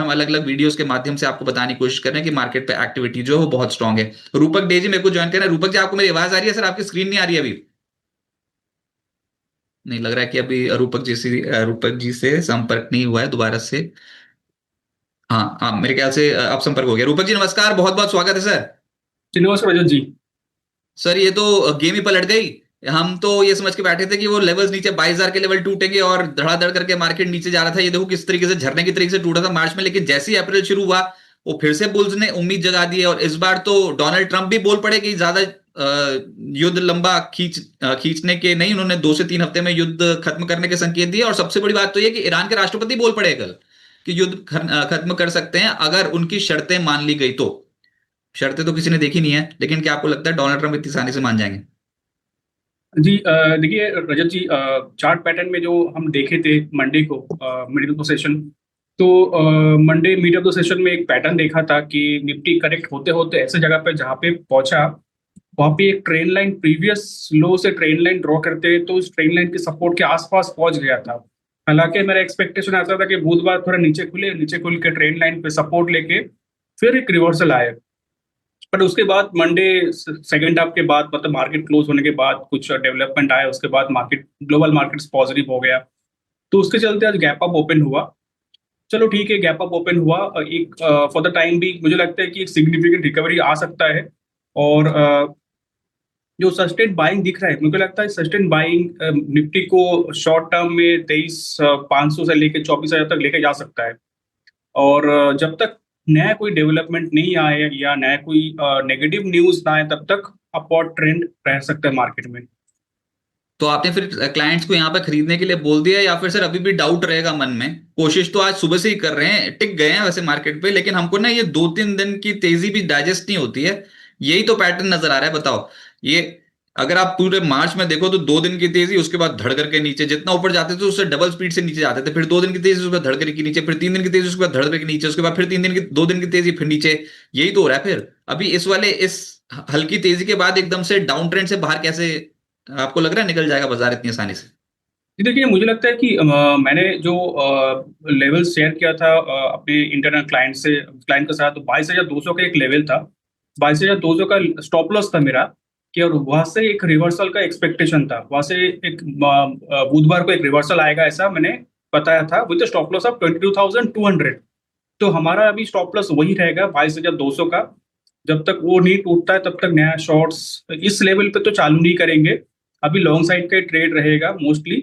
हम अलग अलग वीडियोस के माध्यम से आपको बताने की कोशिश कर रहे हैं कि मार्केट पे एक्टिविटी जो है वो बहुत स्ट्रांग है। रूपक डेजी मेरे को ज्वाइन करना है। रूपक जी, आपको मेरी आवाज आ रही है सर? आपकी स्क्रीन नहीं आ रही है अभी? नहीं, लग रहा है कि अभी रूपक जी से संपर्क नहीं हुआ है दोबारा से। हाँ हाँ, मेरे ख्याल से अब संपर्क हो गया। रूपक जी नमस्कार, बहुत बहुत स्वागत है सर। नमस्कार रजत जी। सर ये तो गेम ही पलट गई। हम तो ये समझ के बैठे थे कि वो लेवल्स नीचे 22,000 के लेवल टूटेंगे और धड़ाधड़ करके मार्केट नीचे जा रहा था। ये देखो किस तरीके से झरने की तरीके से टूटा था मार्च में, लेकिन जैसे ही अप्रैल शुरू हुआ वो फिर से बुल्स ने उम्मीद जगा दी है। और इस बार तो डोनाल्ड ट्रंप भी बोल पड़े कि ज्यादा युद्ध लंबा खींचने के नहीं, उन्होंने 2 से 3 हफ्ते में युद्ध खत्म करने के संकेत दिए। और सबसे बड़ी बात तो ये कि ईरान के राष्ट्रपति बोल पड़े कल कि युद्ध खत्म कर सकते हैं अगर उनकी शर्तें मान ली गई तो। शर्तें तो किसी ने देखी नहीं है, लेकिन क्या आपको लगता है डोनाल्ड ट्रंप इतनी आसानी से मान जाएंगे? जी देखिए रजत जी, चार्ट पैटर्न में जो हम देखे थे मंडे को मिडिल ऑफ द सेशन, तो Monday mid of the session में एक पैटर्न देखा था कि निफ्टी करेक्ट होते होते ऐसे जगह पे जहाँ पे पहुंचा, वहाँ पे एक ट्रेंड लाइन प्रीवियस लो से ट्रेंड लाइन ड्रॉ करते तो उस ट्रेंड लाइन के सपोर्ट के आसपास पहुंच गया था। हालांकि मेरा एक्सपेक्टेशन ऐसा था कि बुधवार थोड़ा नीचे खुल के ट्रेंड लाइन पे सपोर्ट लेके फिर एक रिवर्सल आए। पर उसके बाद मंडे सेकेंड हाफ के बाद, मतलब मार्केट क्लोज होने के बाद कुछ डेवलपमेंट आया, उसके बाद मार्केट ग्लोबल मार्केट्स पॉजिटिव हो गया। तो उसके चलते आज गैप अप ओपन हुआ। चलो ठीक है, गैप अप ओपन हुआ। एक फॉर द टाइम भी मुझे लगता है कि एक सिग्निफिकेंट रिकवरी आ सकता है। और जो सस्टेन बाइंग दिख रहा है, मुझे लगता है सस्टेन बाइंग निफ्टी को शॉर्ट टर्म में 23,500 से लेके 24,000 तक लेके जा सकता है। और जब तक नया कोई डेवलपमेंट नहीं आए या नया कोई नेगेटिव न्यूज ना आए, तब तक अपवर्ड ट्रेंड रह सकता है मार्केट में। तो आपने फिर क्लाइंट्स को यहाँ पे खरीदने के लिए बोल दिया, या फिर सर अभी भी डाउट रहेगा मन में? कोशिश तो आज सुबह से ही कर रहे हैं, टिक गए हैं वैसे मार्केट पे, लेकिन हमको ना ये 2-3 दिन की तेजी भी डाइजेस्ट नहीं होती है। यही तो पैटर्न नजर आ रहा है, बताओ। ये अगर आप पूरे मार्च में देखो तो 2 दिन की तेजी, उसके बाद धड़ करके नीचे, जितना ऊपर जाते थे उससे डबल स्पीड से नीचे जाते थे। फिर 2 दिन की तेजी, उसके बाद धड़ करके नीचे, फिर 3 दिन की तेजी, उसके बाद धड़ करके नीचे, उसके बाद फिर 3 दिन की, 2 दिन की तेजी, फिर नीचे। यही तो हो रहा है। फिर अभी इस हल्की तेजी के बाद एकदम से डाउन ट्रेंड से बाहर कैसे आपको लग रहा है निकल जाएगा बाजार इतनी आसानी से? जी देखिए, मुझे लगता है कि मैंने जो लेवल शेयर किया था अपने इंटरनल क्लाइंट के साथ, तो 22,200 का एक लेवल था। 22,200 का स्टॉप लॉस था मेरा। कि और वहां से एक रिवर्सल का एक्सपेक्टेशन था, वहां से एक बुधवार को एक रिवर्सल आएगा ऐसा मैंने बताया था, विद स्टॉप लॉस ऑफ 22,200। तो हमारा अभी स्टॉप लॉस वही रहेगा 22,200 का। जब तक वो नहीं टूटता है तब तक नया शॉर्ट्स इस लेवल पे तो चालू नहीं करेंगे। अभी लॉन्ग साइड का ट्रेड रहेगा मोस्टली।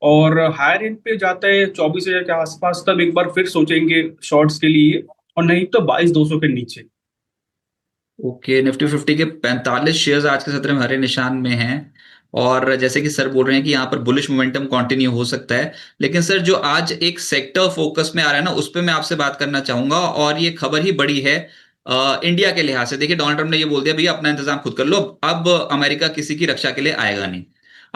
और हायर एंड पे जाता है 24,000 के आसपास, तब एक बार फिर सोचेंगे शॉर्ट्स के लिए। और नहीं तो 22,200 के नीचे। ओके, निफ्टी फिफ्टी के 45 शेयर्स आज के सत्र में हरे निशान में हैं। और जैसे कि सर बोल रहे हैं कि यहाँ पर बुलिश मोमेंटम कंटिन्यू हो सकता है। लेकिन सर जो आज एक सेक्टर फोकस में आ रहा है ना, उस पर मैं आपसे बात करना चाहूंगा। और ये खबर ही बड़ी है इंडिया के लिहाज से। देखिए, डोनाल्ड ट्रंप ने ये बोल दिया भैया अपना इंतजाम खुद कर लो, अब अमेरिका किसी की रक्षा के लिए आएगा नहीं।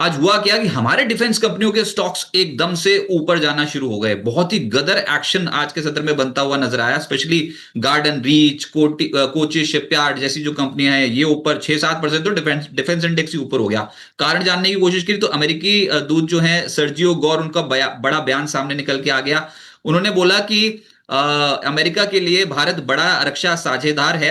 आज हुआ क्या कि हमारे डिफेंस कंपनियों के स्टॉक्स एकदम से ऊपर जाना शुरू हो गए। बहुत ही गदर एक्शन आज के सत्र में बनता हुआ नजर आया। Specially garden reach, Kochi shipyard जैसी जो कंपनियां हैं, ये ऊपर 6-7%, तो डिफेंस डिफेंस इंडेक्स ही ऊपर हो गया। कारण जानने की कोशिश की तो अमेरिकी दूत जो है सर्जियो गौर, उनका बड़ा बयान सामने निकल के आ गया। उन्होंने बोला कि अमेरिका के लिए भारत बड़ा रक्षा साझेदार है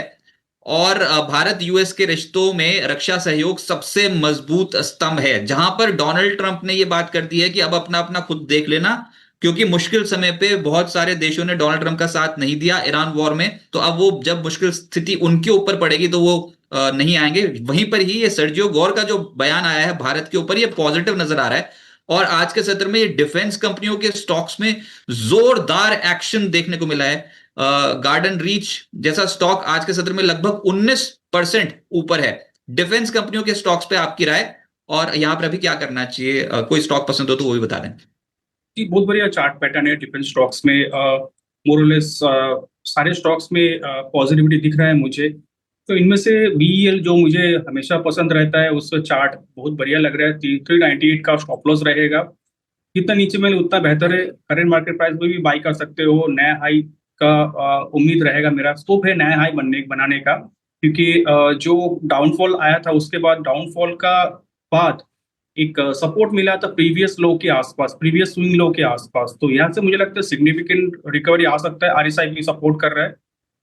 और भारत यूएस के रिश्तों में रक्षा सहयोग सबसे मजबूत स्तंभ है। जहां पर डोनाल्ड ट्रंप ने यह बात कर दी है कि अब अपना अपना खुद देख लेना, क्योंकि मुश्किल समय पे बहुत सारे देशों ने डोनाल्ड ट्रंप का साथ नहीं दिया ईरान वॉर में। तो अब वो जब मुश्किल स्थिति उनके ऊपर पड़ेगी तो वो नहीं आएंगे। वहीं पर ही ये सर्जियो गौर का जो बयान आया है भारत के ऊपर, ये पॉजिटिव नजर आ रहा है। और आज के सत्र में ये डिफेंस कंपनियों के स्टॉक्स में जोरदार एक्शन देखने को मिला है। गार्डन रीच जैसा स्टॉक आज के सत्र में लगभग 19% ऊपर है। डिफेंस कंपनियों के स्टॉक्स पे आपकी राय, और यहां पर अभी क्या करना चाहिए? कोई स्टॉक पसंद हो तो वो भी बता दें। कि बहुत बढ़िया चार्ट पैटर्न है डिफरेंट स्टॉक्स में। मोरलेस सारे स्टॉक्स में पॉजिटिविटी दिख रहा है मुझे। तो इनमें से बीईएल जो मुझे हमेशा पसंद रहता है, उसका चार्ट बहुत बढ़िया लग रहा है। 398 का स्टॉप लॉस रहेगा। जितना नीचे मिले उतना बेहतर है। करंट मार्केट प्राइस में भी बाई कर सकते हो। नया हाई का उम्मीद रहेगा, मेरा स्कोप है नया हाई बनाने का। क्योंकि जो डाउनफॉल आया था उसके बाद, डाउनफॉल का बाद एक सपोर्ट मिला था प्रीवियस लो के आसपास, प्रीवियस स्विंग लो के आसपास। तो यहाँ से मुझे लगता है सिग्निफिकेंट रिकवरी आ सकता है। आरएसआई भी सपोर्ट कर रहा है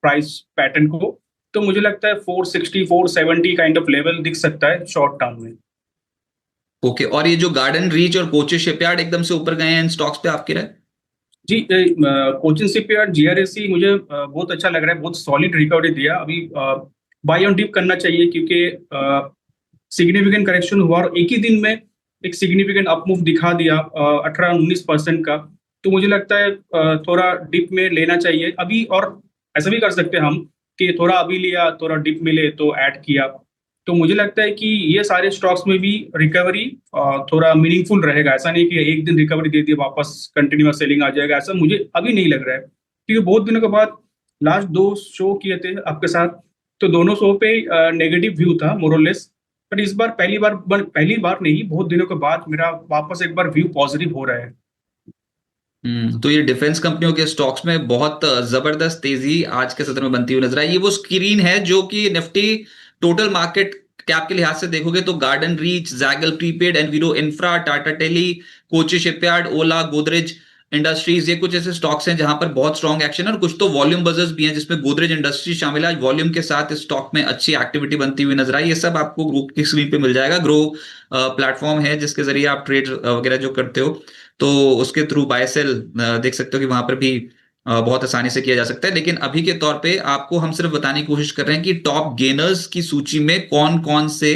प्राइस पैटर्न को। तो मुझे लगता है 460 470 काइंड ऑफ लेवल दिख सकता है शॉर्ट टर्म में। ओके, और ये जो गार्डन रीच और कोची शिपयार्ड एकदम से ऊपर गए हैं इन स्टॉक्स पे, आपकी राय? जी, कोचिन शिपयार्ड जीआरएससी मुझे बहुत अच्छा लग रहा है, बहुत सॉलिड रिकवरी दिया। अभी बाय ऑन डिप करना चाहिए क्योंकि सिग्निफिकेंट करेक्शन हुआ और एक ही दिन में एक सिग्निफिकेंट अपमूव दिखा दिया 18-19% का। तो मुझे लगता है थोड़ा डिप में लेना चाहिए अभी। और ऐसा भी कर सकते हैं हम कि थोड़ा अभी लिया, थोड़ा डिप मिले तो ऐड किया। तो मुझे लगता है कि ये सारे स्टॉक्स में भी रिकवरी थोड़ा मीनिंगफुल रहेगा। ऐसा नहीं कि एक दिन रिकवरी दे दिया वापस कंटिन्यूअस सेलिंग आ जाएगा, ऐसा मुझे अभी नहीं लग रहा है। क्योंकि बहुत दिनों के बाद लास्ट 2 शो किए थे आपके साथ, तो दोनों शो पे नेगेटिव व्यू था मोरलेस। पर इस बार पहली बार नहीं, बहुत दिनों के बाद मेरा वापस एक बार व्यू पॉजिटिव हो रहा है। तो ये डिफेंस कंपनियों के स्टॉक्स में बहुत जबरदस्त तेजी आज के सत्र में बनती हुई नजर आई। ये वो स्क्रीन है जो कि निफ्टी टोटल मार्केट कैप के लिहाज से देखोगे तो garden reach, Zaggle prepaid, enviro infra, Tata tele, Kochi shipyard, Ola, Godrej industries, ये कुछ ऐसे स्टॉक्स हैं जहां पर बहुत स्ट्रॉन्ग एक्शन है। और कुछ तो वॉल्यूम बजर्स भी हैं जिसमें गोदरेज इंडस्ट्रीज शामिल है। आज वॉल्यूम के साथ इस स्टॉक में अच्छी एक्टिविटी बनती हुई नजर आई। ये सब आपको ग्रुप की स्क्रीन पे मिल जाएगा। ग्रो प्लेटफॉर्म है जिसके जरिए आप ट्रेड वगैरह जो करते हो, तो उसके थ्रू बाय सेल देख सकते हो कि वहां पर भी बहुत आसानी से किया जा सकता है। लेकिन अभी के तौर पे आपको हम सिर्फ बताने की कोशिश कर रहे हैं कि टॉप गेनर्स की सूची में कौन कौन से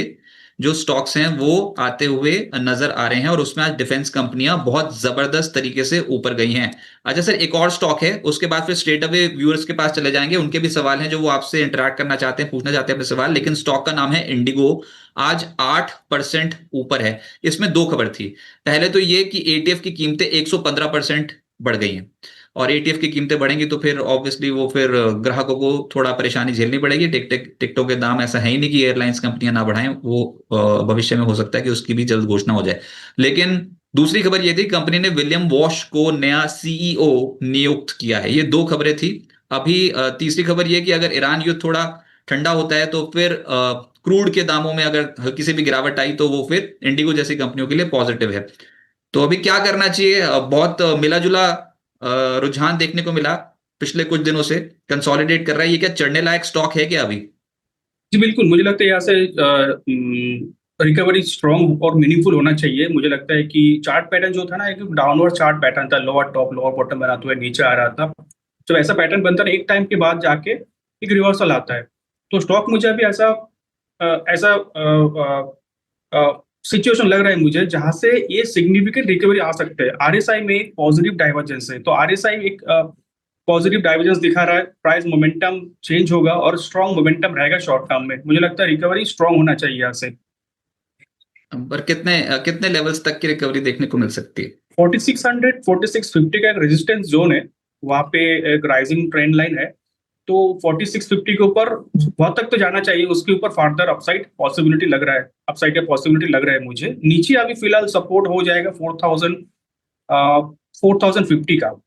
जो स्टॉक्स हैं वो आते हुए नजर आ रहे हैं, और उसमें आज डिफेंस कंपनियां बहुत जबरदस्त तरीके से ऊपर गई हैं। अच्छा सर, एक और स्टॉक है, उसके बाद फिर स्ट्रेट अवे व्यूअर्स के पास चले जाएंगे, उनके भी सवाल हैं जो वो आपसे इंटरेक्ट करना चाहते हैं, पूछना चाहते हैं अपने सवाल। लेकिन स्टॉक का नाम है इंडिगो। आज 8% ऊपर है। इसमें दो खबर थी। पहले तो ये कि एटीएफ की कीमतें 115% बढ़ गई हैं, और एटीएफ की कीमतें बढ़ेंगी तो फिर ऑब्वियसली वो फिर ग्राहकों को थोड़ा परेशानी झेलनी पड़ेगी। टिकटों के दाम, ऐसा है ही नहीं कि एयरलाइंस कंपनियां ना बढ़ाएं, वो भविष्य में हो सकता है कि उसकी भी जल्द घोषणा हो जाए। लेकिन दूसरी खबर ये थी, कंपनी ने विलियम वॉश को नया सीईओ नियुक्त किया है। ये दो खबरें थी। अभी तीसरी खबर ये कि अगर ईरान युद्ध थोड़ा ठंडा होता है तो फिर क्रूड के दामों में अगर हल्की सी भी गिरावट आई तो वो फिर इंडिगो जैसी कंपनियों के लिए पॉजिटिव है। तो अभी क्या करना चाहिए? बहुत मिला जुला रुझान देखने को मिला पिछले कुछ दिनों से, कंसोलिडेट कर रहा है। ये क्या चढ़ने लायक स्टॉक है क्या अभी? जी बिल्कुल, मुझे लगता है यहाँ से रिकवरी स्ट्रॉन्ग और मीनिंगफुल होना चाहिए। मुझे लगता है कि चार्ट पैटर्न जो था ना, एक डाउनवर्ड चार्ट पैटर्न था, लोअर टॉप लोअर बॉटम बनाते हुए नीचे आ रहा था। जब ऐसा पैटर्न बनता है एक टाइम के बाद जाके एक रिवर्सल आता है। तो स्टॉक मुझे अभी ऐसा ऐसा सिचुएशन लग रहा है मुझे जहां से ये सिग्निफिकेंट रिकवरी आ सकते हैं। आरएसआई में एक पॉजिटिव डाइवर्जेंस है, तो आरएसआई एक पॉजिटिव डाइवर्जेंस दिखा रहा है। प्राइस मोमेंटम चेंज होगा और स्ट्रॉन्ग मोमेंटम रहेगा शॉर्ट टर्म में। मुझे लगता है रिकवरी स्ट्रॉन्ग होना चाहिए यहाँ से। पर कितने कितने लेवल्स तक की रिकवरी देखने को मिल सकती है? 4600 4650 का एक रेजिस्टेंस जोन है, वहां पे एक राइजिंग ट्रेंड लाइन है। तो 4650 के ऊपर वहां तक तो जाना चाहिए, उसके ऊपर फर्दर अपसाइड पॉसिबिलिटी लग रहा है, अपसाइड का पॉसिबिलिटी लग रहा है मुझे। नीचे अभी फिलहाल सपोर्ट हो जाएगा 4050 का।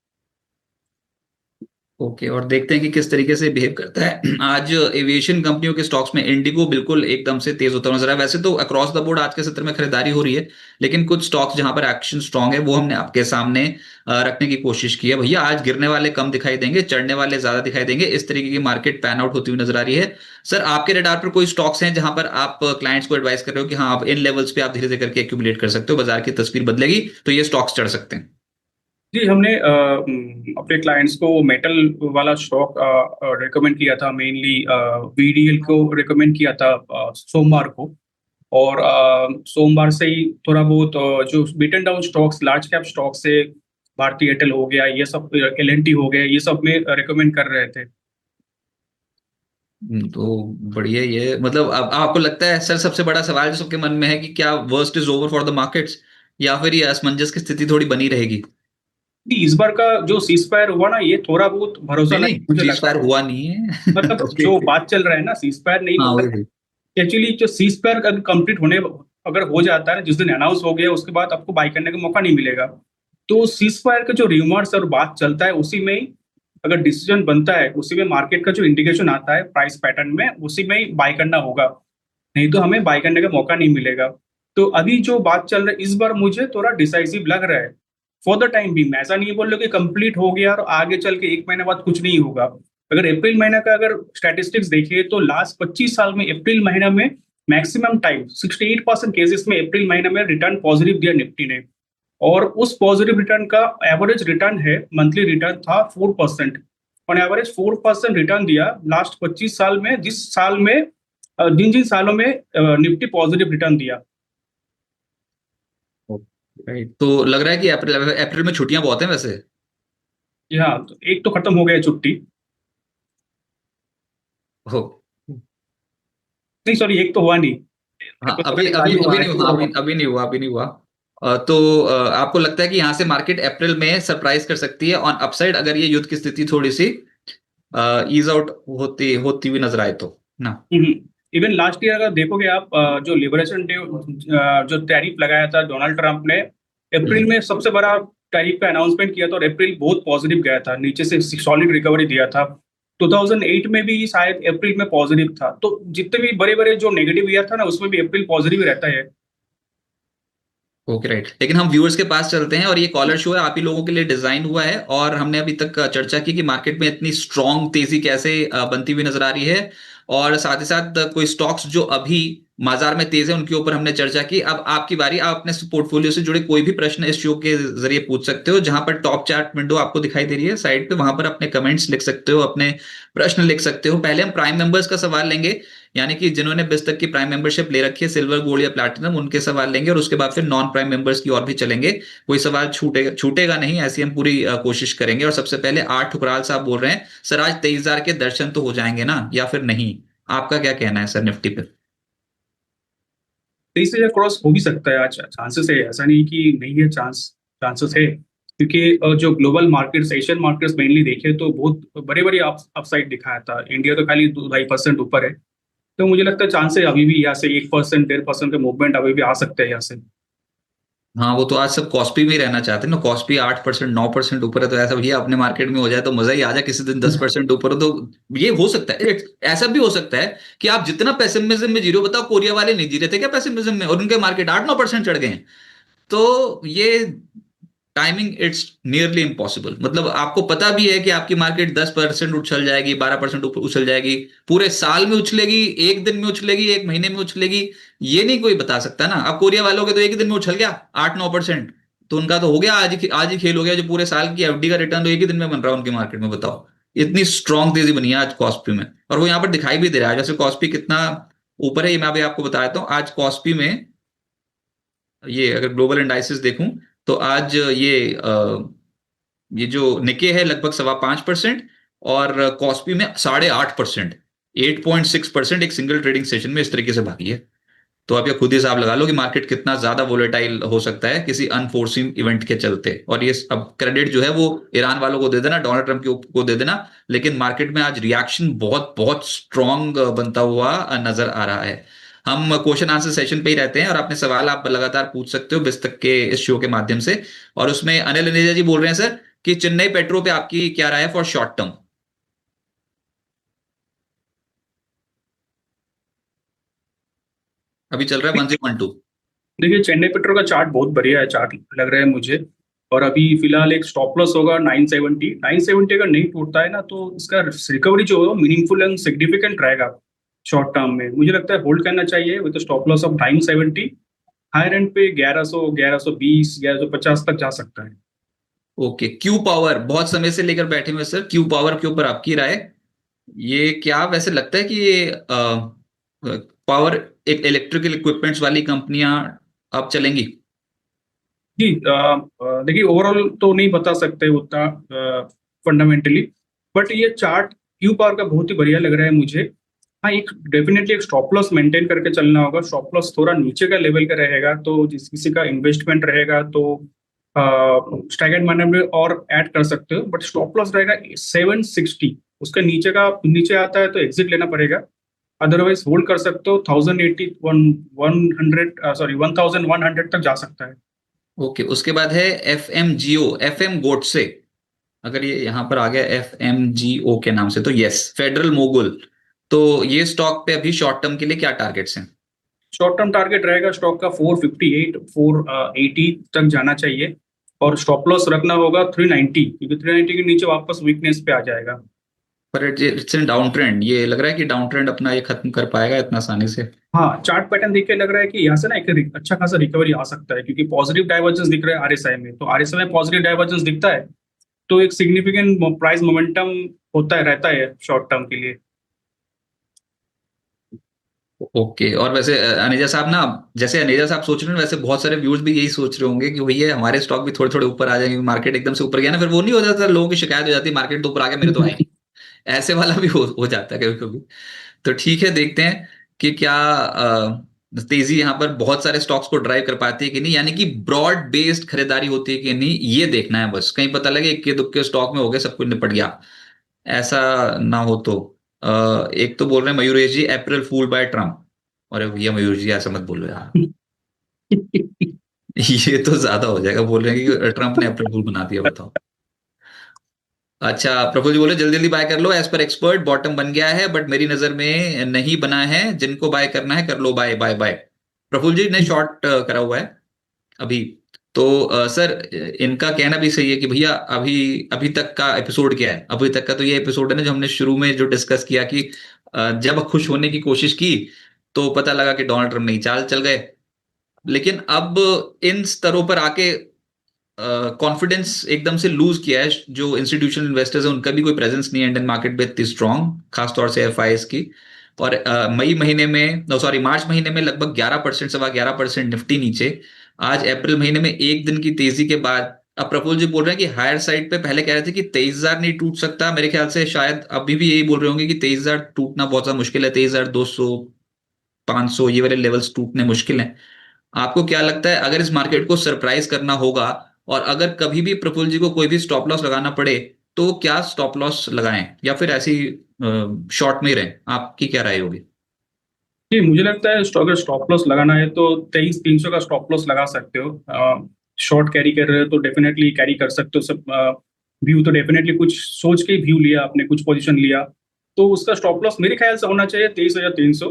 ओके, और देखते हैं कि किस तरीके से बिहेव करता है आज एविएशन कंपनियों के स्टॉक्स में। इंडिगो बिल्कुल एकदम से तेज होता नजर आया। वैसे तो अक्रॉस द बोर्ड आज के सत्र में खरीदारी हो रही है, लेकिन कुछ स्टॉक्स जहां पर एक्शन स्ट्रांग है वो हमने आपके सामने रखने की कोशिश की है। भैया आज गिरने वाले कम दिखाई देंगे, चढ़ने वाले ज्यादा दिखाई देंगे, इस तरीके की मार्केट पैन आउट होती हुई नजर आ रही है। सर, आपके रडार पर कोई स्टॉक्स हैं जहां पर आप क्लाइंट्स को एडवाइस कर रहे हो कि हाँ आप इन लेवल्स पे आप धीरे धीरे करके एक्यूमुलेट कर सकते हो, बाजार की तस्वीर बदलेगी तो ये स्टॉक्स चढ़ सकते हैं? जी, हमने अपने क्लाइंट्स को मेटल वाला स्टॉक रिकमेंड किया था, मेनली वीडीएल को रिकमेंड किया था सोमवार को। और सोमवार से ही थोड़ा बहुत जो beaten down stocks, large cap stock से भारतीय एयरटेल हो गया, ये सब एलएनटी हो गया, ये सब में रिकमेंड कर रहे थे। तो बढ़िया। ये मतलब अब आपको लगता है सर, सबसे बड़ा सवाल जो सबके मन में है कि क्या worst is over for the markets, या फिर ये असमंजस की स्थिति थोड़ी बनी रहेगी? इस बार का जो सीज फायर हुआ ना, ये थोड़ा बहुत भरोसा नहीं लायक नहीं, मुझे चीज लगा। फायर हुआ नहीं है मतलब ओके। जो बात चल रहा है ना, सीज फायर नहीं हाँ हुआ वही है। वही। एक्चुअली जो सीज फायर कंप्लीट होने, अगर हो जाता है ना, जिस दिन अनाउंस हो गया उसके बाद आपको बाई करने का मौका नहीं मिलेगा। तो सीज फायर का जो र्यूमर्स और बात चलता है उसी में ही अगर डिसीजन बनता है, उसी में मार्केट का जो इंडिकेशन आता है प्राइस पैटर्न में, उसी में ही बाई करना होगा। नहीं तो हमें बाई करने का मौका नहीं मिलेगा। तो अभी जो बात चल रहा है इस बार मुझे थोड़ा डिसाइसिव लग रहा है फॉर द टाइम भी। मैं ऐसा नहीं बोल रहा कि कंप्लीट हो गया और आगे चल के एक महीने बाद कुछ नहीं होगा। अगर अप्रैल महीना का अगर स्टैटिस्टिक्स देखिए तो लास्ट 25 साल में अप्रैल महीना में मैक्सिमम टाइम 68% केसेस में अप्रैल महीना में रिटर्न पॉजिटिव दिया निफ्टी ने। और उस पॉजिटिव रिटर्न का एवरेज रिटर्न है, मंथली रिटर्न था 4%। ऑन एवरेज 4% रिटर्न दिया लास्ट 25 साल में, जिस साल में जिन जिन सालों में निफ्टी पॉजिटिव रिटर्न दिया। राइट, तो लग रहा है कि अप्रैल अप्रैल में छुट्टियां बहुत हैं वैसे। जी हाँ, तो एक तो खत्म हो गया है छुट्टी। हो। नहीं सॉरी, एक तो हुआ नहीं। हाँ, अप्रैल तो अभी खाली अभी चालू हुआ अभी है, नहीं एक हुआ, और अभी हुआ। अभी नहीं हुआ, अभी नहीं हुआ। तो आपको लगता है कि यहाँ से मार्केट अप्रैल में सरप्राइज कर सकती है ऑन अपसाइड, अगर ये युद्ध की स्थिति थोड़ी सी ईज आउट होती होती हुई नजर आए तो ना। इवन लास्ट ईयर अगर देखोगे आप, जो लिबरेशन डे जो टैरिफ लगाया था डोनाल्ड ट्रंप ने, अप्रैल हम्म। में सबसे बड़ा टैरिफ का अनाउंसमेंट किया था और अप्रैल बहुत पॉजिटिव गया था, नीचे से सॉलिड रिकवरी दिया था। 2008 में भी शायद अप्रैल में पॉजिटिव था। तो जितने भी बड़े बड़े जो नेगेटिव ईयर था ना, उसमें भी अप्रैल पॉजिटिव रहता है। ओके राइट, लेकिन हम व्यूअर्स के पास चलते हैं और ये कॉलर शो है आप ही लोगों के लिए डिजाइन हुआ है, और हमने अभी तक चर्चा की कि मार्केट में इतनी स्ट्रांग तेजी कैसे बनती हुई नजर आ रही है, और साथ ही साथ कोई स्टॉक्स जो अभी बाजार में तेज है उनके ऊपर हमने चर्चा की। अब आपकी बारी, आप अपने पोर्टफोलियो से जुड़े कोई भी प्रश्न इस शो के जरिए पूछ सकते हो। जहां पर टॉप चार्ट विंडो आपको दिखाई दे रही है साइड पे, वहां पर अपने कमेंट्स लिख सकते हो, अपने प्रश्न लिख सकते हो। पहले हम प्राइम मेंबर्स का सवाल लेंगे, यानी कि जिन्होंने 20 तक की प्राइम मेंबरशिप ले रखी है, सिल्वर गोल्ड या प्लैटिनम, उनके सवाल लेंगे, और उसके बाद फिर नॉन प्राइम मेंबर्स की ओर भी चलेंगे। कोई सवाल छूटेगा छूटेगा नहीं, ऐसी हम पूरी कोशिश करेंगे। और सबसे पहले आर ठुकराल साहब बोल रहे हैं, सर आज 23,000 के दर्शन तो हो जाएंगे ना, या फिर नहीं? आपका क्या कहना है सर निफ्टी पे? 23,000 क्रॉस हो भी सकता है आज, चांसेस है, ऐसा नहीं कि नहीं है, चांसेस है। क्योंकि जो global markets, Asian markets mainly देखे तो बहुत बड़े बड़े अपसाइड दिखाया था। इंडिया तो खाली 2-2.5% ऊपर है। तो मुझे लगता है चांस है अभी भी यहाँ से 1%, 1.5% का मूवमेंट अभी भी आ सकते हैं यहाँ से। हाँ, वो तो आज सब कॉस्पी में ही रहना चाहते हैं ना। कॉस्पी 8% 9% ऊपर है, तो ऐसा भैया अपने मार्केट में हो जाए तो मजा ही आ जाए। किसी दिन 10% ऊपर हो तो ये हो सकता है। ऐसा भी हो सकता है कि आप जितना पेसिमिज्म में जी रहे हो, बताओ कोरिया वाले नहीं जी रहे थे क्या पेसिमिज्म में, और उनके मार्केट 8-9% चढ़ गए हैं। तो ये टाइमिंग इट्स नियरली इम्पॉसिबल। मतलब आपको पता भी है कि आपकी मार्केट 10% उछल जाएगी, 12% उछल जाएगी, पूरे साल में उछलेगी, एक दिन में उछलेगी, एक महीने में उछलेगी, ये नहीं कोई बता सकता ना। अब कोरिया वालों के तो एक ही दिन में उछल गया 8-9%, तो उनका तो हो गया, आज ही खेल हो गया। जो पूरे साल की एफडी का रिटर्न तो एक ही दिन में बन रहा है उनकी मार्केट में, बताओ। इतनी स्ट्रांग तेजी बनी है आज कॉस्पी में, और वो यहाँ पर दिखाई भी दे रहा है। जैसे कॉस्पी कितना ऊपर है, ये मैं अभी आपको बताता हूँ। आज कॉस्पी में, ये अगर ग्लोबल इंडाइसेस देखूं, तो आज ये जो निके है लगभग 5.25%, और कॉस्पी में 8.5%, 8.6% एक सिंगल ट्रेडिंग सेशन में इस तरीके से भागी है। तो आप ये खुद ही हिसाब लगा लो कि मार्केट कितना ज्यादा वोलेटाइल हो सकता है किसी अनफोर्सिन इवेंट के चलते। और ये अब क्रेडिट जो है वो ईरान वालों को दे देना, डोनाल्ड ट्रंप को दे देना, लेकिन मार्केट में आज रिएक्शन बहुत बहुत स्ट्रांग बनता हुआ नजर आ रहा है। हम क्वेश्चन आंसर सेशन पे ही रहते हैं, और अपने सवाल आप लगातार पूछ सकते हो बिस्तक के इस शो के माध्यम से। और उसमें अनिल अनेजा जी बोल रहे हैं सर कि चेन्नई पेट्रो पे आपकी क्या राय है फॉर शॉर्ट टर्म? अभी चल रहा है 1012। देखिए, चेन्नई पेट्रो का चार्ट बहुत बढ़िया है, चार्ट लग रहा है मुझे। और अभी फिलहाल एक स्टॉप लॉस होगा 970। 970 अगर नहीं टूटता है ना, तो इसका रिकवरी जो है मीनिंगफुल एंड सिग्निफिकेंट रहेगा शॉर्ट टर्म में। मुझे लगता है होल्ड करना चाहिए with stop loss of 970। Higher end पे 1100, 1120, 1150 तक जा सकता है। ओके, क्यू पावर बहुत समय से लेकर बैठे हुए सर, क्यू पावर के ऊपर आपकी राय? ये क्या वैसे लगता है कि ये पावर इलेक्ट्रिकल इक्विपमेंट्स वाली कंपनियां अब चलेंगी? जी, देखिए ओवरऑल तो नहीं बता सकते उतना फंडामेंटली, बट ये चार्ट क्यू पावर का बहुत ही बढ़िया लग रहा है मुझे। हाँ, एक डेफिनेटली एक स्टॉप लॉस मेंटेन करके चलना होगा। स्टॉप लॉस थोड़ा नीचे का लेवल का रहेगा, तो जिस किसी का इन्वेस्टमेंट रहेगा तो स्टैगर्ड मैनर में और ऐड कर सकते हो, बट स्टॉप लॉस रहेगा 760। उसके नीचे का नीचे आता है तो एग्जिट लेना पड़ेगा। अदरवाइज होल्ड कर सकते हो 1080, 100, सॉरी 1100 तक जा सकता है। ओके, उसके बाद है एफ एम जीओ, एफ एम गोट से, अगर ये यहां पर आ गया एफ एम जी ओ के नाम से, तो यस फेडरल मोगुल। तो ये स्टॉक पे अभी शॉर्ट टर्म के लिए क्या टारगेट्स हैं? शॉर्ट टर्म टारगेट रहेगा स्टॉक का 458 480 तक जाना चाहिए, और स्टॉप लॉस रखना होगा 390, क्योंकि 390 के नीचे वापस वीकनेस पे आ जाएगा। पर इट्स इन डाउन ट्रेंड, ये लग रहा है कि डाउन ट्रेंड अपना ये खत्म कर पाएगा इतना आसानी से? हाँ, चार्ट पैटर्न देख के लग रहा है कि यहाँ से ना एक अच्छा खासा रिकवरी आ सकता है, क्योंकि पॉजिटिव डाइवर्जेंस दिख रहा है आरएसआई में। तो आरएसआई में पॉजिटिव डाइवर्जेंस दिखता है तो एक सिग्निफिकेंट प्राइस मोमेंटम होता है, रहता है शॉर्ट टर्म के लिए। ओके। और वैसे अनेजा साहब ना, जैसे अनेजा साहब सोच रहे हैं वैसे बहुत सारे व्यूज भी यही सोच रहे होंगे कि भैया हमारे स्टॉक भी थोड़े थोड़े ऊपर आ जाएंगे, मार्केट एकदम से ऊपर गया ना फिर वो नहीं हो जाता, लोगों की शिकायत हो जाती है मार्केट तो ऊपर आ गया मेरे तो आए नहीं। ऐसे वाला भी हो जाता है कभी कभी। तो ठीक है, देखते हैं कि क्या तेजी यहाँ पर बहुत सारे स्टॉक्स को ड्राइव कर पाती है कि नहीं, यानी कि ब्रॉड बेस्ड खरीदारी होती है कि नहीं, ये देखना है बस। कहीं पता लगे इक्के दुक्के स्टॉक में हो गए सब कुछ निपट गया, ऐसा ना हो तो। एक तो बोल रहे हैं मयूरेश जी, अप्रैल फूल बाय ट्रम्प। अरे भैया मयूर जी ऐसा मत बोलो यार। ये तो ज्यादा हो जाएगा, बोल रहे हैं कि ट्रम्प ने अप्रैल फूल बना दिया, बताओ। अच्छा, प्रफुल्ल जी बोले जल्दी जल्दी बाय कर लो, एज पर एक्सपर्ट बॉटम बन गया है बट मेरी नजर में नहीं बना है, जिनको बाय करना है कर लो, बाय बाय बाय। प्रफुल्ल जी ने शॉर्ट करा हुआ है अभी। तो सर, इनका कहना भी सही है कि भैया अभी अभी तक का एपिसोड क्या है, अभी तक का तो ये एपिसोड है ना जो हमने शुरू में जो डिस्कस किया कि जब खुश होने की कोशिश की तो पता लगा कि डोनाल्ड ट्रम्प नहीं चाल चल गए। लेकिन अब इन स्तरों पर आके कॉन्फिडेंस एकदम से लूज किया है, जो इंस्टीट्यूशनल इन्वेस्टर्स हैं उनका भी कोई प्रेजेंस नहीं है इंडियन मार्केट में इतनी स्ट्रांग, खासतौर से एफआईएस की। और मई महीने में, सॉरी मार्च महीने में लगभग 11%, सवा 11% निफ्टी नीचे। आज अप्रैल महीने में एक दिन की तेजी के बाद अब प्रफुल्ल जी बोल रहे हैं कि हायर साइड पे पहले कह रहे थे कि 23,000 नहीं टूट सकता, मेरे ख्याल से शायद अभी भी यही बोल रहे होंगे कि 23,000 टूटना बहुत ज्यादा मुश्किल है, 23,200 500 ये वाले लेवल्स टूटने मुश्किल हैं। आपको क्या लगता है अगर इस मार्केट को सरप्राइज करना होगा और अगर कभी भी प्रफुल्ल जी को कोई भी स्टॉप लॉस लगाना पड़े तो क्या स्टॉप लॉस लगाएं या फिर ऐसी शॉर्ट में ही रहें? आपकी क्या राय होगी? जी, मुझे लगता है अगर स्टॉप लॉस लगाना है तो 23,300 का स्टॉप लॉस लगा सकते हो। शॉर्ट कैरी कर रहे हो तो डेफिनेटली कैरी कर सकते हो सब। व्यू तो डेफिनेटली कुछ सोच के व्यू लिया आपने, कुछ पोजीशन लिया, तो उसका स्टॉप लॉस मेरे ख्याल से होना चाहिए 23,300।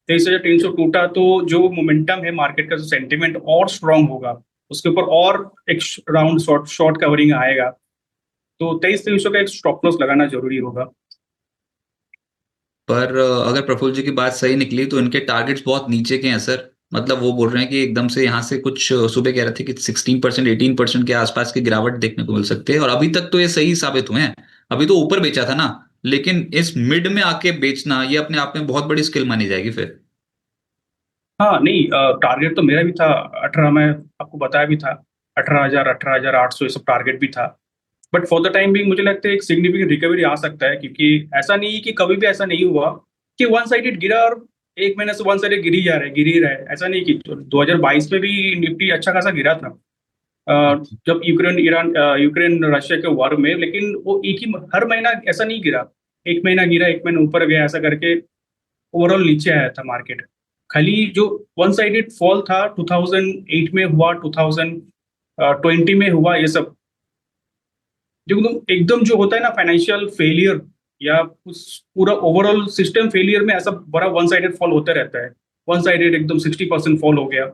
23,300 टूटा तो जो मोमेंटम है मार्केट का, जो सेंटिमेंट और स्ट्रांग होगा, उसके ऊपर और एक राउंड शॉर्ट शॉर्ट कवरिंग आएगा। तो 23,300 का एक स्टॉप लॉस लगाना जरूरी होगा। पर अगर प्रफुल्ल जी की बात सही निकली तो इनके टारगेट्स बहुत नीचे के हैं सर। मतलब वो बोल रहे हैं कि एकदम से यहाँ से कुछ सुबह कह रहे थे कि 16% 18% के आसपास की गिरावट देखने को मिल सकती है, और अभी तक तो ये सही साबित हुए हैं। अभी तो ऊपर बेचा था ना, लेकिन इस मिड में आके बेचना ये अपने आप में बहुत बड़ी स्किल मानी जाएगी फिर। हाँ नहीं, टारगेट तो मेरा भी था 18, मैं आपको बताया भी था 18,000 18,800 ये सब टारगेट भी था। बट फॉर द टाइम भी मुझे लगता है एक सिग्निफिकेंट रिकवरी आ सकता है, क्योंकि ऐसा नहीं कि कभी भी ऐसा नहीं हुआ कि वन साइडेड गिरा और एक महीने से वन साइडेड गिरी जा रहा है, गिर ही रहा है। ऐसा नहीं कि 2022 में भी निफ्टी अच्छा खासा गिरा था, जब यूक्रेन रशिया के वॉर में। लेकिन वो एक ही हर महीना ऐसा नहीं गिरा, एक महीना गिरा एक महीना ऊपर गया, ऐसा करके ओवरऑल नीचे आया था मार्केट। खाली जो वन साइडेड फॉल था 2008 में हुआ, 2020 में हुआ, ये सब जो एकदम एकदम जो होता है ना फाइनेंशियल फेलियर या उस पूरा ओवरऑल सिस्टम फेलियर में, ऐसा बड़ा वन साइडेड फॉल होता रहता है। वन साइडेड एकदम 60% फॉल हो गया,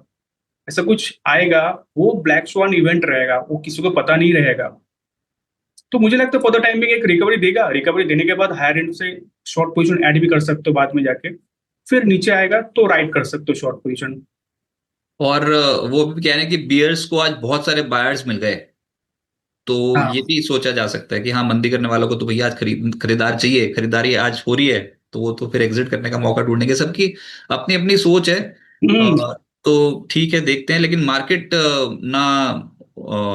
ऐसा कुछ आएगा, वो ब्लैक स्वान इवेंट रहेगा, वो किसी को पता नहीं रहेगा। तो मुझे लगता है फॉर द टाइम में एक रिकवरी देगा, रिकवरी देने के बाद हायर एंड से शॉर्ट पोजीशन ऐड भी कर सकते हो बाद में जाके, फिर नीचे आएगा तो राइट कर सकते हो शॉर्ट पोजीशन। और वो भी कह रहे हैं कि बियर्स को आज बहुत सारे बायर्स मिल गए, तो ये हाँ। भी सोचा जा सकता है कि हाँ मंदी करने वालों को तो भैया आज खरीदार चाहिए, खरीदारी आज हो रही है तो वो तो फिर एग्जिट करने का मौका ढूंढेंगे। सबकी अपनी अपनी सोच है। हम्म। तो ठीक है, देखते हैं। लेकिन मार्केट ना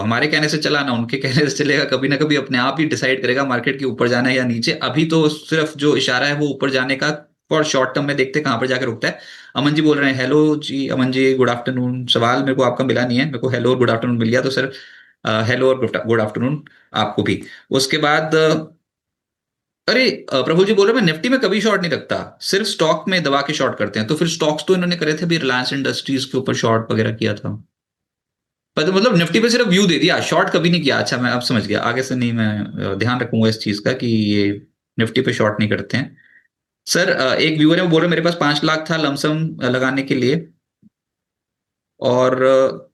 हमारे कहने से चला ना उनके कहने से चलेगा, कभी ना कभी अपने आप ही डिसाइड करेगा मार्केट के ऊपर जाना है या नीचे। अभी तो सिर्फ जो इशारा है वो ऊपर जाने का, फॉर शॉर्ट टर्म में देखते हैं कहाँ पर जाकर रुकता है। अमन जी बोल रहे हैं, हेलो जी अमन जी, गुड आफ्टरनून। सवाल मेरे को आपका मिला नहीं है, मेरे को हेलो और गुड आफ्टरनून मिल गया, तो सर हेलो और गुड आफ्टरनून आपको भी। उसके बाद अरे प्रभु जी बोल रहे हैं मैं निफ्टी में कभी शॉर्ट नहीं रखता, सिर्फ स्टॉक में दबा के शॉर्ट करते हैं। तो फिर स्टॉक्स तो इन्होंने करे थे भी, रिलायंस इंडस्ट्रीज के ऊपर शॉर्ट वगैरह किया था। पर तो मतलब निफ्टी पे सिर्फ व्यू दे दिया, शॉर्ट कभी नहीं किया। अच्छा मैं अब समझ गया, आगे से नहीं, मैं ध्यान रखूंगा इस चीज का कि ये निफ्टी पे शॉर्ट नहीं करते हैं। सर एक व्यूअर है वो बोल रहे हैं मेरे पास 5 लाख था लमसम लगाने के लिए, और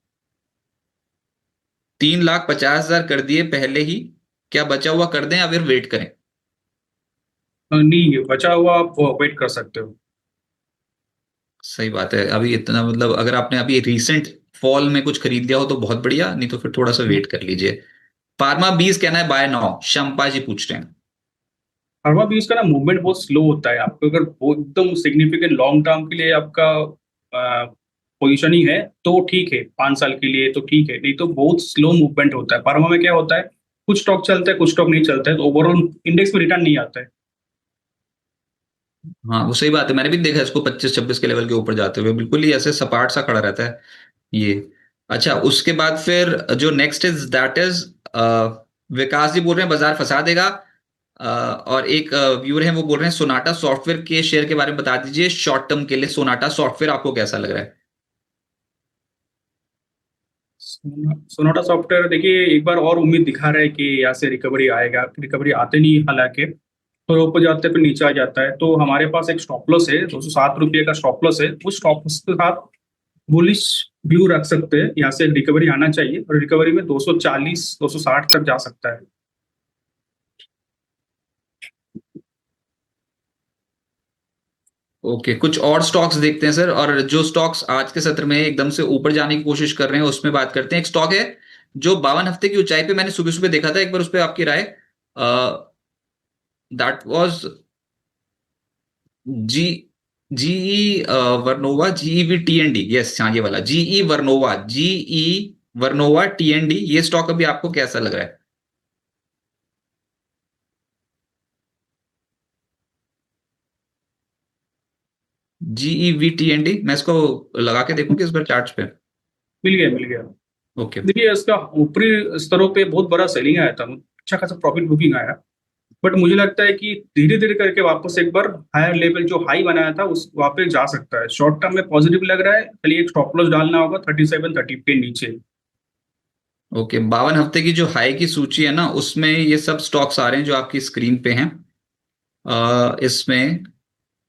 3,50,000 कर दिए पहले ही। क्या बचा हुआ कर दें या फिर वेट करें? नहीं, बचा हुआ आप वेट कर सकते हो। सही बात है, अभी इतना मतलब अगर आपने अभी रिसेंट फॉल में कुछ खरीद लिया हो तो बहुत बढ़िया, नहीं तो फिर थोड़ा सा वेट कर लीजिए। फार्मा 20 कहना है बाय नाउ, शंपा जी पूछ रहे हैं। हरवा भी उसका ना मूवमेंट बहुत स्लो होता है। आपको अगर वो एकदम सिग्निफिकेंट लॉन्ग टर्म के लिए आपका पोजिशनिंग है तो ठीक है, 5 साल के लिए तो ठीक है, नहीं तो बहुत स्लो मूवमेंट होता है। फार्मा में क्या होता है, कुछ स्टॉक चलता है कुछ स्टॉक नहीं चलता है, तो ओवरऑल इंडेक्स में रिटर्न नहीं आता है। हाँ वो सही बात है, मैंने भी देखा है इसको 25-26 के लेवल के ऊपर जाते हुए, बिल्कुल ही ऐसे सपाट सा खड़ा रहता है ये। अच्छा, उसके बाद फिर जो नेक्स्ट इज दैट इज विकास जी बोल रहे हैं बाजार फंसा देगा। और एक व्यूअर है वो बोल रहे हैं सोनाटा सॉफ्टवेयर के शेयर के बारे में बता दीजिए शॉर्ट टर्म के लिए, सोनाटा सॉफ्टवेयर आपको कैसा लग रहा है? सोनाटा सॉफ्टवेयर देखिए, एक बार और उम्मीद दिखा रहा है कि यहाँ से रिकवरी आएगा। रिकवरी आते नहीं हालांकि, तो ऊपर जाते पे नीचे आ जाता है। तो हमारे पास एक स्टॉप लॉस है, ₹207 का स्टॉप लॉस है। उस स्टॉप लॉस के साथ बुलिश व्यू रख सकते हैं। यहाँ से रिकवरी आना चाहिए और रिकवरी में 240 260 तक जा सकता है। ओके, कुछ और स्टॉक्स देखते हैं सर, और जो स्टॉक्स आज के सत्र में एकदम से ऊपर जाने की कोशिश कर रहे हैं उसमें बात करते हैं। एक स्टॉक है जो 52 हफ्ते की ऊंचाई पे मैंने सुबह सुबह देखा था, एक बार उस पर आपकी राय। That was G GE Vernova, GEV TND, yes हाँ ये वाला GE Vernova, GE Vernova TND, ये स्टॉक अभी आपको कैसा लग रहा है? जीईवी टीएनडी, मैं इसको लगा के देखूं कि इस बार चार्ट्स पे। मिल गया मिल गया। ओके। देखिए, इसका ऊपरी स्तरों पे बहुत बड़ा सेलिंग आया था, अच्छा खासा प्रॉफिट बुकिंग आया। बट मुझे लगता है कि धीरे धीरे करके वापस एक बार हायर लेवल जो हाई बनाया था उस वहां पे जा सकता है। शॉर्ट टर्म में पॉजिटिव लग रहा है, खाली एक स्टॉप लॉस डालना होगा 37-30 के नीचे। ओके, 52 हफ्ते की जो हाई की सूची है ना उसमें ये सब स्टॉक्स आ रहे हैं जो आपकी स्क्रीन पे हैं। इसमें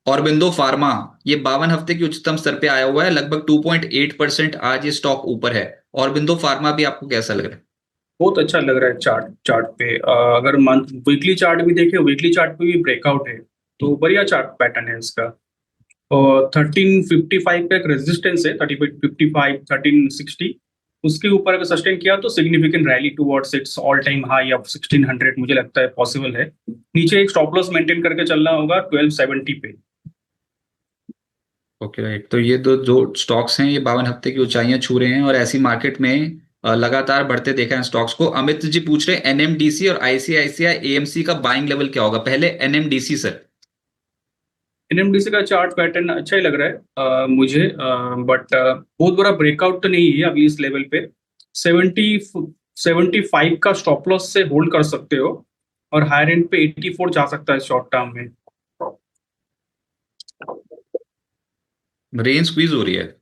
औरबिंदो फार्मा, ये 52 हफ्ते की उच्चतम स्तर पे आया हुआ है, लगभग 2.8% आज ये स्टॉक ऊपर है। औरबिंदो फार्मा भी आपको कैसा लग रहा है? बहुत अच्छा लग रहा है चार्ट चार्ट पे। अगर मंथ वीकली चार्ट भी देखे, वीकली चार्ट पे भी ब्रेकआउट है, तो बढ़िया चार्ट पैटर्न है इसका। और 1355 का एक रेजिस्टेंस है, 1355 1360, उसके ऊपर अगर सस्टेन किया तो significant rally towards it's all time high of 1600 मुझे लगता है पॉसिबल है। नीचे एक स्टॉप लॉस मेंटेन करके चलना होगा 1270 पे। ओके राइट, तो ये दो जो स्टॉक्स हैं ये 52 हफ्ते की ऊंचाइयां छू रहे हैं और ऐसी मार्केट में लगातार बढ़ते देखा है स्टॉक्स को। अमित जी पूछ रहे हैं एनएमडीसी और आईसीआईसीआई एएमसी का बाइंग लेवल क्या होगा? पहले एनएमडीसी सर। एनएमडीसी का चार्ट पैटर्न अच्छा ही लग रहा है मुझे, बट बहुत बड़ा ब्रेकआउट तो नहीं है अभी इस लेवल पे। 75 का स्टॉप लॉस से होल्ड कर सकते हो, और हायर एंड पे 84 जा सकता है शॉर्ट टर्म में। रेंज स्क्वीज हो रही है,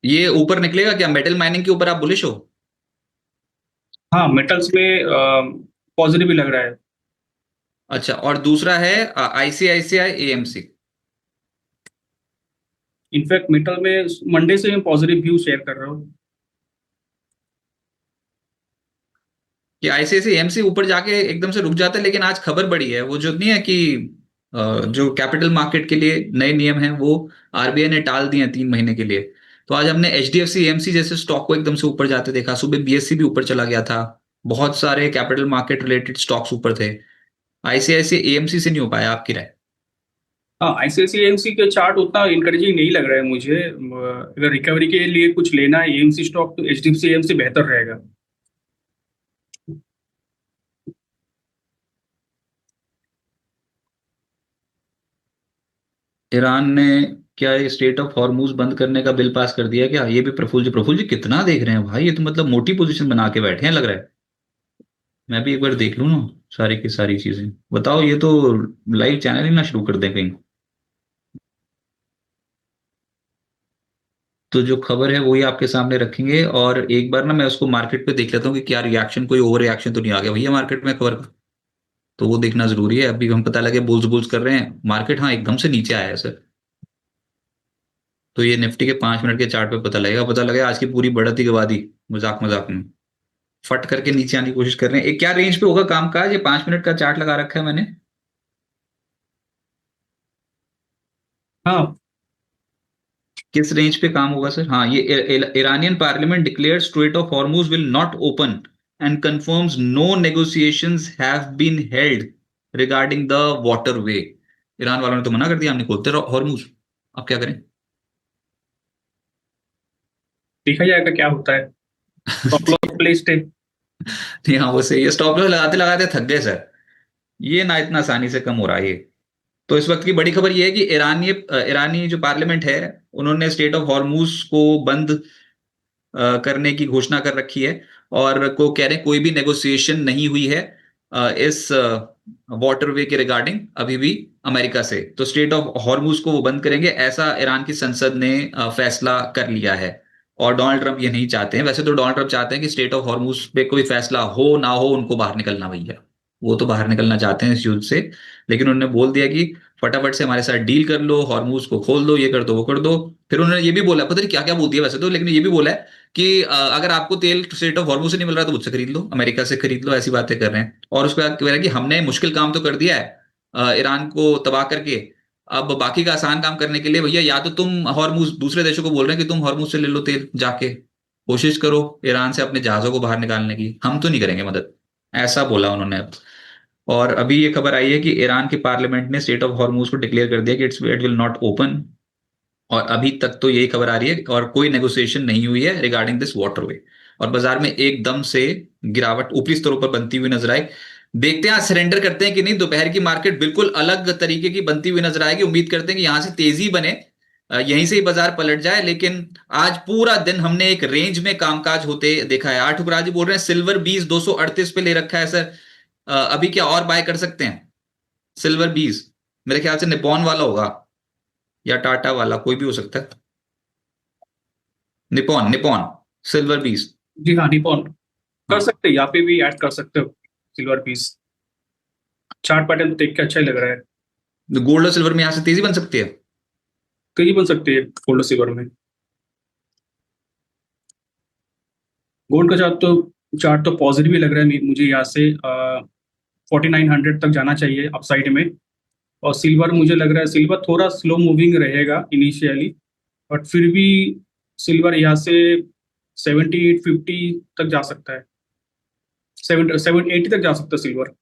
ये ऊपर निकलेगा क्या? मेटल माइनिंग के ऊपर आप बुलिश हो? हाँ, मेटल्स में पॉजिटिव ही लग रहा है। अच्छा, और दूसरा है आईसीआईसीआई एएमसी। इनफैक्ट मेटल में मंडे से मैं पॉजिटिव व्यू शेयर कर रहा हूँ। कि आईसीआईसीआई एएमसी ऊपर जाके एकदम से रुक जाता है, लेकिन आज खबर बड़ी है वो जो नहीं है कि जो कैपिटल मार्केट के लिए नए नियम हैं वो आरबीआई ने टाल दिए हैं 3 महीने के लिए। तो आज हमने एचडीएफसी एएमसी जैसे स्टॉक को एकदम से ऊपर जाते देखा, सुबह बीएससी भी ऊपर चला गया था, बहुत सारे कैपिटल मार्केट रिलेटेड स्टॉक्स ऊपर थे। आईसीआईसीआई एएमसी से नहीं हो पाया, आपकी राय? हाँ, आईसीआईसीआई एएमसी के चार्ट उतना इंकरेजिंग नहीं लग रहा है मुझे। अगर रिकवरी के लिए कुछ लेना है एएमसी स्टॉक, तो एचडीएफसी एएमसी बेहतर रहेगा। ईरान ने क्या ये स्टेट ऑफ हॉर्मूज बंद करने का बिल पास कर दिया क्या? ये भी प्रफुल्ल जी कितना देख रहे हैं भाई, ये तो मतलब मोटी पोजीशन बना के बैठे हैं लग रहा है। मैं भी एक बार देख लूँ ना सारी की सारी चीजें। बताओ, ये तो लाइव चैनल ही ना शुरू कर दें कहीं। तो जो खबर है वही आपके सामने रखेंगे, और एक बार ना मैं उसको मार्केट पे देख लेता हूँ कि क्या रिएक्शन, कोई ओवर रिएक्शन तो नहीं आ गया भैया मार्केट में खबर का। तो वो देखना जरूरी है, अभी हम पता लगे बुल्स बुल्स कर रहे हैं मार्केट, हाँ एकदम से नीचे आया है सर। तो ये निफ्टी के 5 मिनट के चार्ट पे पता लगेगा आज की पूरी बढ़त ही गवा दी मजाक मजाक में। फट करके नीचे आने की कोशिश कर रहे हैं। क्या रेंज पे होगा काम काज? ये 5 मिनट का चार्ट लगा रखा है मैंने। हाँ, किस रेंज पे काम होगा सर? हाँ, ये Iranian parliament declare strait of Hormuz will not open and confirms no negotiations have been held regarding the waterway. Iran वालों ने तो मना कर दिया, हम नहीं खोलते हॉर्मुज। अब क्या करें? देखा जाएगा क्या होता है। स्टॉप लॉस प्लेस्ड है। नहीं, हाँ वो सही है। स्टॉप लॉस लगाते लगाते थक गए सर। ये ना इतना आसानी से कम हो रहा है ये। तो इस वक्त की बड़ी खबर ये है कि ईरानी जो पार्लियामेंट है, उन्होंने स्टेट ऑफ हॉर्मुज को बंद करने की घोषणा कर रखी है। और को कह रहे हैं कोई भी नेगोशिएशन नहीं हुई है इस वाटरवे के रिगार्डिंग अभी भी अमेरिका से। तो स्टेट ऑफ हॉर्मुज को वो बंद करेंगे, ऐसा ईरान की संसद ने फैसला कर लिया है। और डोनाल्ड ट्रंप ये नहीं चाहते हैं। वैसे तो डोनाल्ड ट्रंप चाहते हैं कि स्टेट ऑफ हॉर्मुज पे कोई फैसला हो ना हो, उनको बाहर निकलना भैया। वो तो बाहर निकलना चाहते हैं इस युद्ध से। लेकिन उन्होंने बोल दिया कि फटाफट से हमारे साथ डील कर लो, हॉर्मुज को खोल दो, ये कर दो वो कर दो। फिर उन्होंने ये भी बोला, पता नहीं क्या क्या बोल दिया वैसे तो, लेकिन ये भी बोला है कि अगर आपको तेल स्टेट ऑफ हॉर्मुज से नहीं मिल रहा तो मुझसे खरीद लो, अमेरिका से खरीद लो, ऐसी बातें कर रहे हैं। और उसके बाद कह रहे हैं कि हमने मुश्किल काम तो कर दिया है ईरान को तबाह करके। अब बाकी का आसान काम करने के लिए भैया, या तो तुम हॉर्मुज, दूसरे देशों को बोल रहे हैं कि तुम हॉर्मुज से ले लो तेल जाके, कोशिश करो ईरान से अपने जहाजों को बाहर निकालने की, हम तो नहीं करेंगे मदद। ऐसा बोला उन्होंने अब। और अभी ये खबर आई है कि ईरान की पार्लियामेंट ने स्टेट ऑफ हॉर्मुज को डिक्लेयर कर दिया कि इट विल नॉट ओपन। और अभी तक तो यही खबर आ रही है और कोई नेगोशिएशन नहीं हुई है रिगार्डिंग दिस वाटरवे। और बाजार में एकदम से गिरावट ऊपरी स्तरों पर बनती हुई नजर आई। देखते हैं आज सरेंडर करते हैं कि नहीं। दोपहर की मार्केट बिल्कुल अलग तरीके की बनती हुई नजर आएगी। उम्मीद करते हैं कि यहां से तेजी बने, यहीं से ही बाजार पलट जाए। लेकिन आज पूरा दिन हमने एक रेंज में कामकाज होते देखा है। आठ उपराजी बोल रहे हैं सिल्वर 20 238 पे ले रखा है सर। अभी क्या और बाय कर सकते हैं? सिल्वर 20, मेरे ख्याल से निप्पॉन वाला होगा या टाटा वाला, कोई भी हो सकता है। Nippon Nippon silver 20। जी हाँ, निपॉन कर हाँ, सकते हैं, यहाँ पे भी ऐड कर सकते हो सिल्वर पीस। चार्ट पैटर्न तो देख के अच्छा ही लग रहा है। तो गोल्ड और सिल्वर में यहां से तेजी बन सकती है। कई बन सकते हैं गोल्ड सिल्वर में। गोल्ड का चार्ट तो पॉजिटिव ही लग रहा है मुझे। यहाँ से 4900 तक जाना चाहिए अपसाइड में। और सिल्वर मुझे लग रहा है सिल्वर थोड़ा स्लो मूविंग रहेगा इनिशियली, बट फिर भी सिल्वर यहाँ से 7850 तक जा सकता है। 780 तक जा सकता है सिल्वर।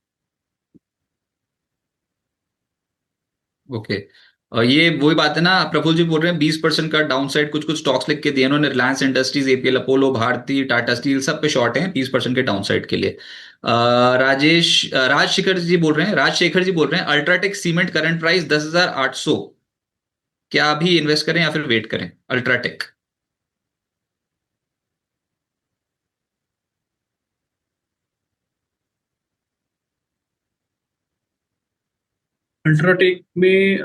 ओके। और ये वही बात है ना, प्रफुल्ल जी बोल रहे हैं 20% का डाउन साइड कुछ कुछ स्टॉक्स लिख के दिए उन्होंने। रिलायंस इंडस्ट्रीज, एपीएल अपोलो, भारती, टाटा स्टील, सब पे शॉर्ट हैं 20% के डाउन साइड के लिए। राज शेखर जी बोल रहे हैं अल्ट्राटेक सीमेंट करंट प्राइस 10,800। क्या अभी इन्वेस्ट करें या फिर वेट करें? अल्ट्राटेक। अल्ट्राटेक में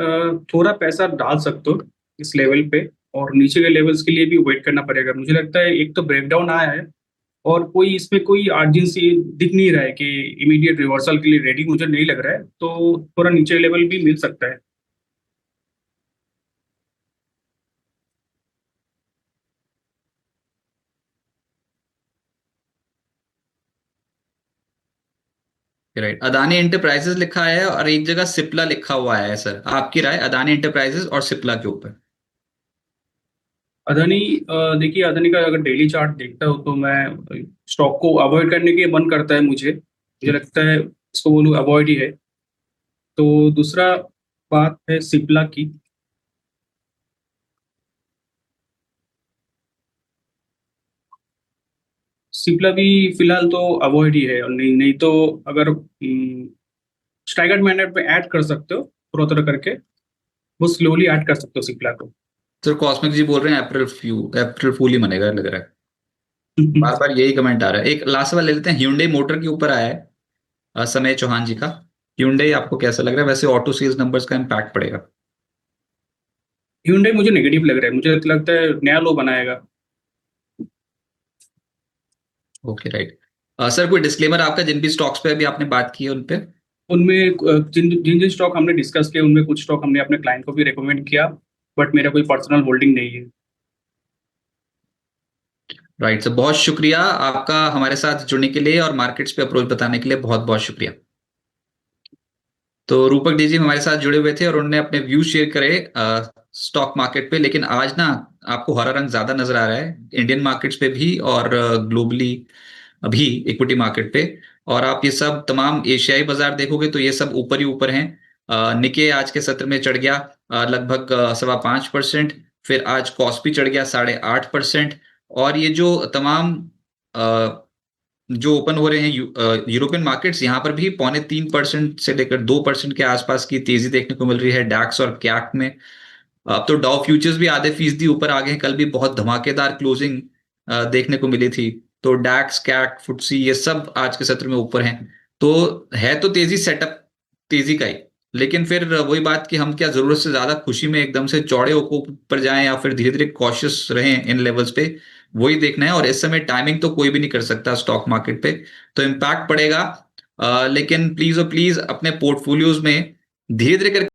थोड़ा पैसा डाल सकते हो इस लेवल पे, और नीचे के लेवल्स के लिए भी वेट करना पड़ेगा। मुझे लगता है एक तो ब्रेकडाउन आया है, और कोई इसमें कोई अर्जेंसी दिख नहीं रहा है कि इमीडिएट रिवर्सल के लिए रेडी मुझे नहीं लग रहा है। तो थोड़ा नीचे लेवल भी मिल सकता है। राइट, अदानी एंटरप्राइजेस लिखा है और एक जगह सिप्ला लिखा हुआ है सर। आपकी राय अदानी एंटरप्राइजेस और सिप्ला के ऊपर? अदानी, देखिए अदानी का अगर डेली चार्ट देखता हूँ तो मैं स्टॉक को अवॉइड करने के मन करता है। मुझे लगता है इसको बोलूँ अवॉइड ही है। तो दूसरा बात है सिप्ला की। सिप्ला भी फिलहाल तो अवॉइड ही है, और नहीं नहीं तो अगर स्टाइगर्ड मैनर पे ऐड कर सकते हो थोड़ा थोड़ा करके, वो स्लोली ऐड कर सकते हो सिप्ला को। सर कॉस्मिक जी बोल रहे हैं अप्रैल फूल ही मनेगा लग रहा है। बार बार यही कमेंट आ रहा है। एक लास्ट वाला ले लेते हैं, Hyundai मोटर के ऊपर आया है समय चौहान जी का। Hyundai आपको कैसा लग रहा है? वैसे ऑटो सेल्स नंबर्स का इम्पैक्ट पड़ेगा। Hyundai मुझे नेगेटिव लग रहा है। मुझे लगता है नया लो बनाएगा। Okay right. सर कोई डिस्क्लेमर आपका जिन भी स्टॉक्स पे अभी आपने बात की है उन पे? उनमें जिन जिन जिन स्टॉक हमने डिस्कस किए उनमें कुछ स्टॉक हमने अपने क्लाइंट को भी रिकमेंड किया। बट मेरा कोई पर्सनल होल्डिंग नहीं है। राइट सर, बहुत शुक्रिया आपका हमारे साथ जुड़ने के लिए और मार्केट्स पे अप्रोच बताने के लिए बहुत बहुत शुक्रिया। तो रूपक डी जी हमारे साथ जुड़े हुए थे और उन्होंने अपने व्यू शेयर करे स्टॉक मार्केट पे। लेकिन आज ना आपको हरा रंग ज्यादा नजर आ रहा है इंडियन मार्केट्स पे भी और ग्लोबली अभी इक्विटी मार्केट पे। और आप ये सब तमाम एशियाई बाजार देखोगे तो ये सब ऊपर ही ऊपर हैं। निके आज के सत्र में चढ़ गया लगभग 5.25%। फिर आज कॉस्पी चढ़ गया 8.5%। और ये जो तमाम जो ओपन हो रहे हैं यूरोपियन मार्केट्स, यहाँ पर भी 2.25% से लेकर 2% के आसपास की तेजी देखने को मिल रही है डैक्स और कैक में। अब तो डाउ फ्यूचर्स भी आधे फीसदी ऊपर आ गए हैं। कल भी बहुत धमाकेदार क्लोजिंग देखने को मिली थी। तो डैक्स कैक फुटसी ये सब आज के सत्र में ऊपर हैं। तो है तो तेजी सेटअप तेजी का ही। लेकिन फिर वही बात कि हम क्या जरूरत से ज्यादा खुशी में एकदम से चौड़े होकर ऊपर जाएं या फिर धीरे धीरे कॉशियस रहें इन लेवल्स पे, वही देखना है। और इस समय टाइमिंग तो कोई भी नहीं कर सकता स्टॉक मार्केट पे, तो इम्पैक्ट पड़ेगा। लेकिन प्लीज और प्लीज अपने पोर्टफोलियोज में धीरे धीरे करके